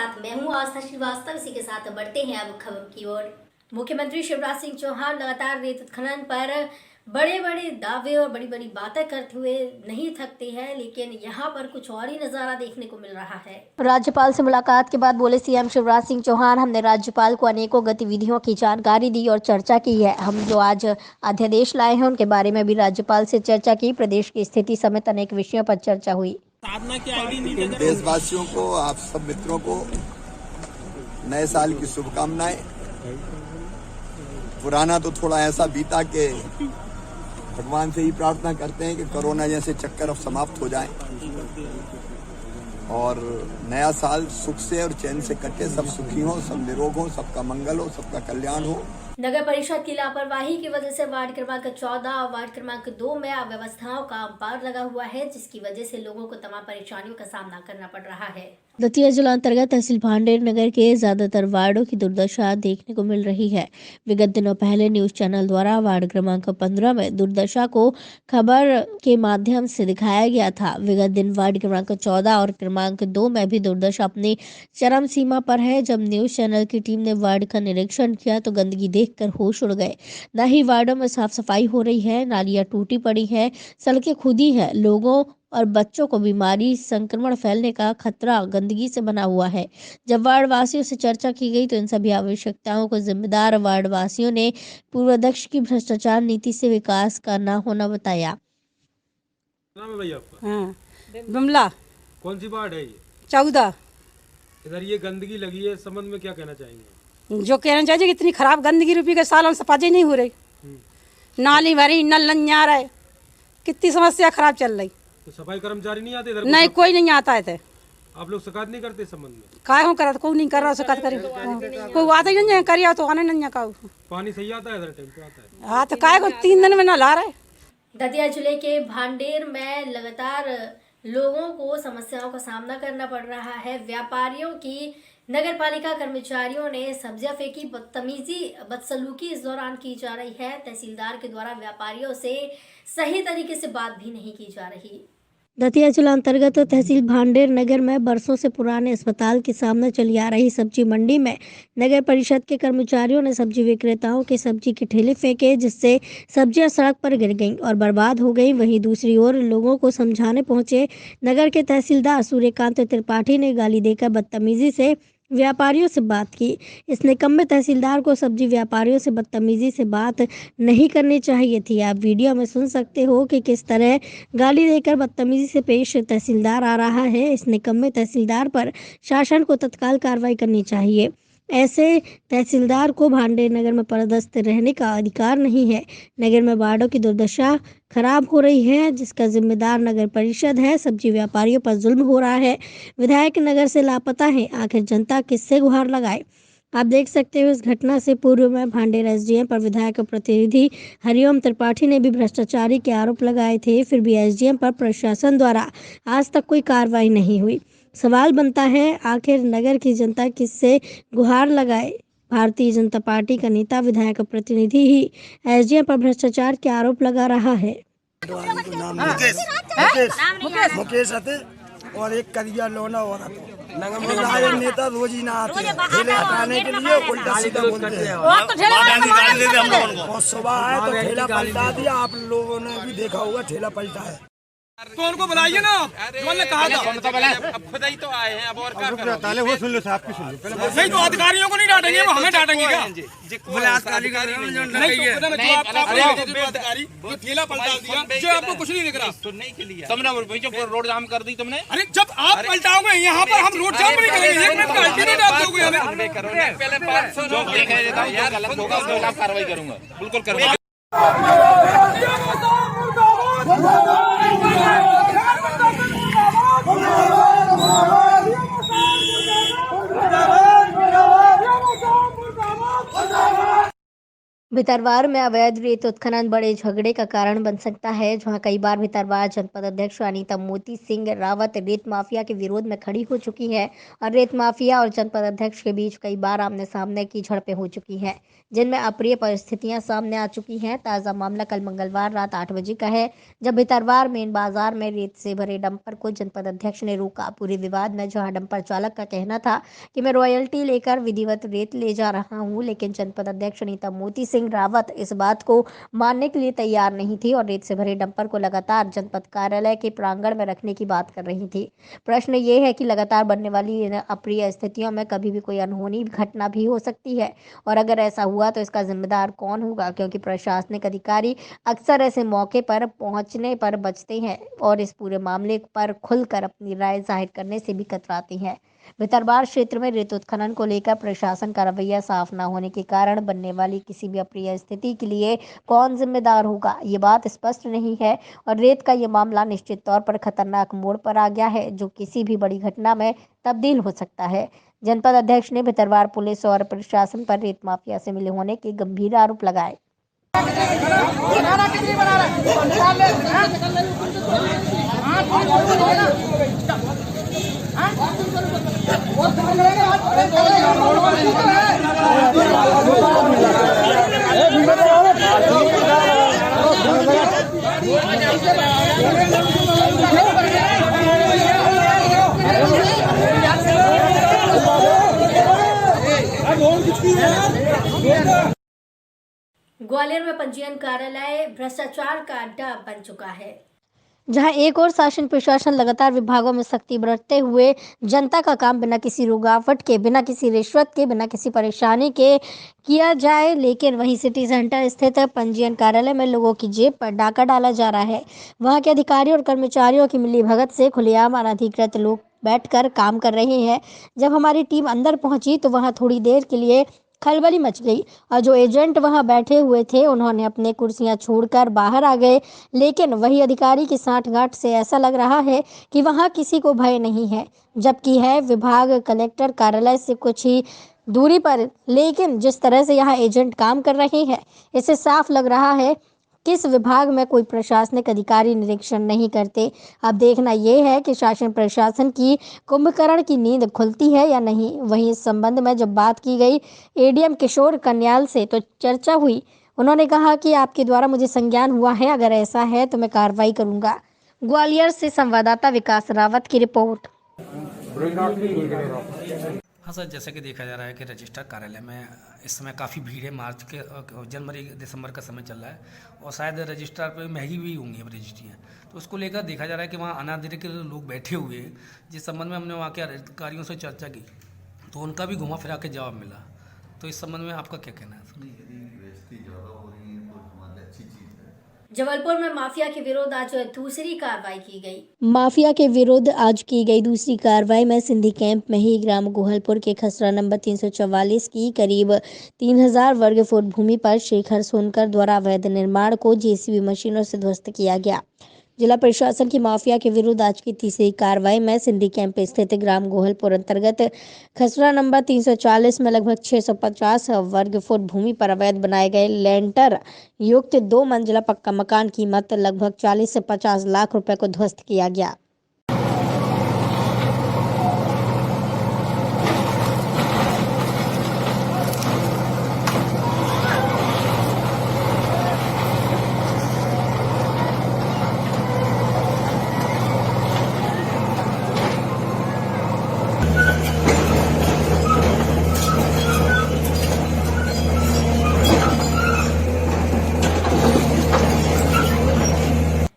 साथ मैं हूं आस्था श्रीवास्तव। इसी के साथ बढ़ते हैं अब खबर की ओर। मुख्यमंत्री शिवराज सिंह चौहान लगातार रेत उत्खनन पर बड़े बड़े दावे और बड़ी बड़ी बातें करते हुए नहीं थकते हैं, लेकिन यहाँ पर कुछ और ही नजारा देखने को मिल रहा है। राज्यपाल से मुलाकात के बाद बोले सीएम शिवराज सिंह चौहान, हमने राज्यपाल को अनेकों गतिविधियों की जानकारी दी और चर्चा की है। हम जो आज अध्यादेश लाए हैं उनके बारे में भी राज्यपाल से चर्चा की। प्रदेश की स्थिति समेत अनेक विषयों पर चर्चा हुई। देशवासियों को, आप सब मित्रों को नए साल की शुभकामनाएं। पुराना तो थोड़ा ऐसा बीता कि भगवान से ही प्रार्थना करते हैं कि कोरोना जैसे चक्कर अब समाप्त हो जाएं और नया साल सुख से और चैन से कटे, सब सुखी हो, सब निरोग हो, सबका मंगल हो, सबका कल्याण हो। नगर परिषद की लापरवाही की वजह से वार्ड क्रमांक 14 और वार्ड क्रमांक 2 में अव्यवस्थाओं का अंपार लगा हुआ है, जिसकी वजह से लोगों को तमाम परेशानियों का सामना करना पड़ रहा है। दतिया जिला अंतर्गत तहसील भांडेर नगर के ज्यादातर वार्डों की दुर्दशा देखने को मिल रही है। विगत दिनों पहले न्यूज चैनल द्वारा वार्ड क्रमांक 15 में दुर्दशा को खबर के माध्यम से दिखाया गया था। विगत दिन वार्ड क्रमांक 14 और क्रमांक 2 में भी दुर्दशा अपनी चरम सीमा पर है। जब न्यूज चैनल की टीम ने वार्ड का निरीक्षण किया तो गंदगी देखकर होश उड़ गए। न ही वार्डों में साफ सफाई हो रही है, नालियां टूटी पड़ी है, सड़कें खुदी है। लोगों और बच्चों को बीमारी संक्रमण फैलने का खतरा गंदगी से बना हुआ है। जब वार्ड वासियों से चर्चा की गई तो इन सभी आवश्यकताओं को जिम्मेदार वार्ड वासियों ने पूर्वाध्यक्ष की भ्रष्टाचार नीति से विकास का न होना बताया। नाम है भैया आपका? हाँ, बिमला। कौन सी वार्ड है ये? 14। इधर ये गंदगी लगी है, इस संबंध में क्या कहना चाहेंगे? जो कहना चाहिए कि इतनी खराब गंदगी रुपये के सालों से सफाई नहीं हो रही, नाली भरी, नल नहीं आ रहा है, कितनी समस्या खराब चल रही। तो सफाई कर्मचारी नहीं आते इधर? नहीं, कोई नहीं आता है। आप लोग शिकायत नहीं करते इस संबंध में? काय हो करा, कोई नहीं कर रहा शिकायत करे, कोई आता ही नहीं करिया तो आने नहीं का। पानी सही आता है इधर? टाइम पे आता है? हाँ, तो काय को 3 दिन में नल आ रहा है। दतिया जिले के भांडेर में लगातार लोगों को समस्याओं का सामना करना पड़ रहा है। व्यापारियों की नगर पालिका कर्मचारियों ने सब्जियां फेंकी, बदसलूकी इस दौरान की जा रही है। तहसीलदार के द्वारा व्यापारियों से सही तरीके से बात भी नहीं की जा रही। दतिया जिला अंतर्गत तहसील भांडेर नगर में बरसों से पुराने अस्पताल के सामने चली आ रही सब्जी मंडी में नगर परिषद के कर्मचारियों ने सब्जी विक्रेताओं के सब्जी के ठेले फेंके, जिससे सब्जियां सड़क पर गिर गईं और बर्बाद हो गईं। वहीं दूसरी ओर लोगों को समझाने पहुंचे नगर के तहसीलदार सूर्यकांत त्रिपाठी ने गाली देकर बदतमीजी से व्यापारियों से बात की। इस निकम्मे तहसीलदार को सब्जी व्यापारियों से बदतमीजी से बात नहीं करनी चाहिए थी। आप वीडियो में सुन सकते हो कि किस तरह गाली देकर बदतमीजी से पेश तहसीलदार आ रहा है। इस निकम्मे तहसीलदार पर शासन को तत्काल कार्रवाई करनी चाहिए। ऐसे तहसीलदार को भांडेर नगर में पदस्थ रहने का अधिकार नहीं है। नगर में वार्डों की दुर्दशा खराब हो रही है, जिसका जिम्मेदार नगर परिषद है। सब्जी व्यापारियों पर जुल्म हो रहा है। विधायक नगर से लापता है, आखिर जनता किससे गुहार लगाए। आप देख सकते हो इस घटना से पूर्व में भांडेर एसडीएम पर विधायक प्रतिनिधि हरिओम त्रिपाठी ने भी भ्रष्टाचारी के आरोप लगाए थे। फिर भी एसडीएम पर प्रशासन द्वारा आज तक कोई कार्रवाई नहीं हुई। सवाल बनता है, आखिर नगर की जनता किससे गुहार लगाए। भारतीय जनता पार्टी का नेता विधायक प्रतिनिधि ही एसडीएम पर भ्रष्टाचार के आरोप लगा रहा है। मुकेश और एक करिया लोना और नेता रोज ही ना आते ठेले हटाने के लिए, उल्टा सीधा बोलते हैं। और सुबह आए तो ठेला पलटा दिया। आप लोगों ने भी देखा होगा, ठेला पलटा है। तो उनको बुलाइए ना, उन्होंने कहा था। अब खुद ही तो आए हैं, अब और क्या करें? पहले वो सुन लो, साहब की सुन लो। नहीं तो अधिकारियों को नहीं डांटेंगे, वो हमें डांटेंगे क्या? अधिकारी वो ठेला पलटा दिया, जो आपको कुछ नहीं दिख रहा। सुनने के लिए तुमने रोड जाम कर दी तुमने। अरे जब आप पलटाओगे यहाँ पर, हम रोड जाम नहीं करेंगे। 1 मिनट का अल्टीमेट आप दोगे हमें। पहले 500 जो देखेगा यार गलत होगा, उसके खिलाफ कार्रवाई करूंगा, बिल्कुल करूंगा। भितरवार में अवैध रेत उत्खनन बड़े झगड़े का कारण बन सकता है, जहां कई बार भितरवार जनपद अध्यक्ष अनीता मोती सिंह रावत रेत माफिया के विरोध में खड़ी हो चुकी है और रेत माफिया और जनपद अध्यक्ष के बीच कई बार आमने सामने की झड़पें हो चुकी हैं, जिनमें अप्रिय परिस्थितियां सामने आ चुकी हैं। ताज़ा मामला कल मंगलवार रात 8 बजे का है, जब भितरवार मेन बाजार में रेत से भरे डंपर को जनपद अध्यक्ष ने रोका। पूरे विवाद में जहां डंपर चालक का कहना था कि मैं रॉयल्टी लेकर विधिवत रेत ले जा रहा हूं, लेकिन जनपद अध्यक्ष अनीता मोती सिंह रावत इस बात को मानने के लिए तैयार नहीं थी और रेत से भरे डंपर को लगातार जनपद कार्यालय के प्रांगण में रखने की बात कर रही थी। प्रश्न ये है कि लगातार बनने वाली इन अप्रिय स्थितियों में कभी भी कोई अनहोनी घटना भी हो सकती है, और अगर ऐसा हुआ तो इसका जिम्मेदार कौन होगा, क्योंकि प्रशासनिक अधिकारी अक्सर ऐसे मौके पर पहुंचने पर बचते हैं और इस पूरे मामले पर खुलकर अपनी राय जाहिर करने से भी कतराते हैं। भितरवार क्षेत्र में रेत उत्खनन को लेकर प्रशासन का रवैया साफ न होने के कारण बनने वाली किसी भी अप्रिय स्थिति के लिए कौन जिम्मेदार होगा, ये बात स्पष्ट नहीं है और रेत का ये मामला निश्चित तौर पर खतरनाक मोड़ पर आ गया है, जो किसी भी बड़ी घटना में तब्दील हो सकता है। जनपद अध्यक्ष ने भितरवार पुलिस और प्रशासन पर रेत माफिया से मिले होने के गंभीर आरोप लगाए। ग्वालियर में पंजीयन कार्यालय भ्रष्टाचार का अड्डा बन चुका है, जहां एक और शासन प्रशासन लगातार विभागों में सख्ती बरतते हुए जनता का काम बिना किसी रुकावट के, बिना किसी रिश्वत के, बिना किसी परेशानी के किया जाए, लेकिन वहीं सिटी सेंटर स्थित पंजीयन कार्यालय में लोगों की जेब पर डाका डाला जा रहा है। वहां के अधिकारियों और कर्मचारियों की मिलीभगत से खुलेआम अनधिकृत लोग बैठकर काम कर रहे हैं। जब हमारी टीम अंदर पहुंची तो वहां थोड़ी देर के लिए खलबली मच गई और जो एजेंट वहां बैठे हुए थे उन्होंने अपने कुर्सियां छोड़कर बाहर आ गए, लेकिन वही अधिकारी की सांठगांठ से ऐसा लग रहा है कि वहां किसी को भय नहीं है, जबकि है विभाग कलेक्टर कार्यालय से कुछ ही दूरी पर। लेकिन जिस तरह से यहाँ एजेंट काम कर रहे हैं, इससे साफ लग रहा है किस विभाग में कोई प्रशासनिक अधिकारी निरीक्षण नहीं करते। अब देखना यह है कि शासन प्रशासन की कुंभकर्ण की नींद खुलती है या नहीं। वहीं इस संबंध में जब बात की गई एडीएम किशोर कन्याल से तो चर्चा हुई। उन्होंने कहा कि आपके द्वारा मुझे संज्ञान हुआ है, अगर ऐसा है तो मैं कार्रवाई करूंगा। ग्वालियर से संवाददाता विकास रावत की रिपोर्ट। हाँ सर, जैसे कि देखा जा रहा है कि रजिस्ट्रार कार्यालय में इस समय काफ़ी भीड़ है। मार्च के जनवरी दिसंबर का समय चल रहा है और शायद रजिस्ट्रार पे महंगी भी होंगी अब रजिस्ट्रियाँ, तो उसको लेकर देखा जा रहा है कि वहाँ अनाधिकृत लोग बैठे हुए हैं, जिस संबंध में हमने वहाँ के अधिकारियों से चर्चा की तो उनका भी घुमा फिरा के जवाब मिला। तो इस संबंध में आपका क्या कहना है सर? जबलपुर में माफिया के विरोध आज दूसरी कार्रवाई की गई। माफिया के विरुद्ध आज की गई दूसरी कार्रवाई में सिंधी कैंप में ही ग्राम गोहलपुर के खसरा नंबर 344 की करीब 3000 वर्ग फुट भूमि पर शेखर सोनकर द्वारा अवैध निर्माण को जेसीबी मशीनों से ध्वस्त किया गया। जिला प्रशासन की माफिया के विरुद्ध आज की तीसरी कार्रवाई में सिंधी कैंप स्थित ग्राम गोहलपुर अंतर्गत खसरा नंबर 340 में लगभग 650 वर्ग फुट भूमि पर अवैध बनाए गए लेंटर युक्त 2 मंजिला पक्का मकान कीमत लगभग 40 से 50 लाख रुपए को ध्वस्त किया गया।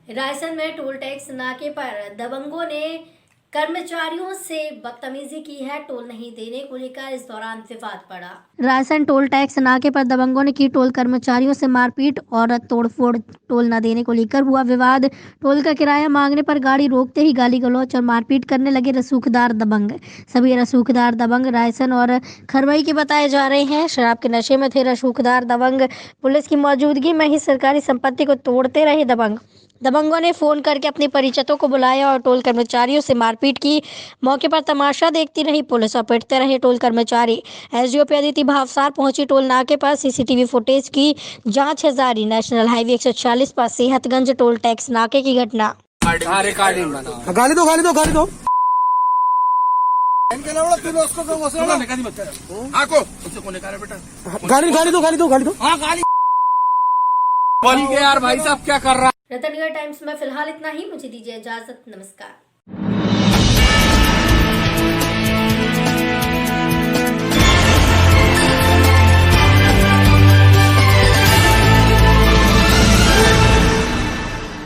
रायसन में टोल टैक्स नाके पर दबंगों ने कर्मचारियों से बदतमीजी की है। टोल नहीं देने को लेकर इस दौरान विवाद बढ़ा। रायसन टोल टैक्स नाके पर दबंगों ने की टोल कर्मचारियों से मारपीट और तोड़फोड़। टोल न देने को लेकर हुआ विवाद। टोल का किराया मांगने पर गाड़ी रोकते ही गाली गलौच और मारपीट करने लगे रसूखदार दबंग। सभी रसूखदार दबंग रायसन और खरवई के बताए जा रहे हैं। शराब के नशे में थे रसूखदार दबंग। पुलिस की मौजूदगी में ही सरकारी संपत्ति को तोड़ते रहे दबंग। दबंगों ने फोन करके अपने परिचितों को बुलाया और टोल कर्मचारियों से मारपीट की। मौके पर तमाशा देखती रही पुलिस और पिटते रहे टोल कर्मचारी। एसडीओपी अदिति भावसार पहुंची टोल नाके पर। सीसीटीवी फुटेज की जांच है जारी। नेशनल हाईवे 146 पर सेहतगंज टोल टैक्स नाके की घटना। गाली दो यार भाई साहब क्या कर रहा है। रतनगढ़ टाइम्स में फिलहाल इतना ही। मुझे दीजिए इजाजत। नमस्कार।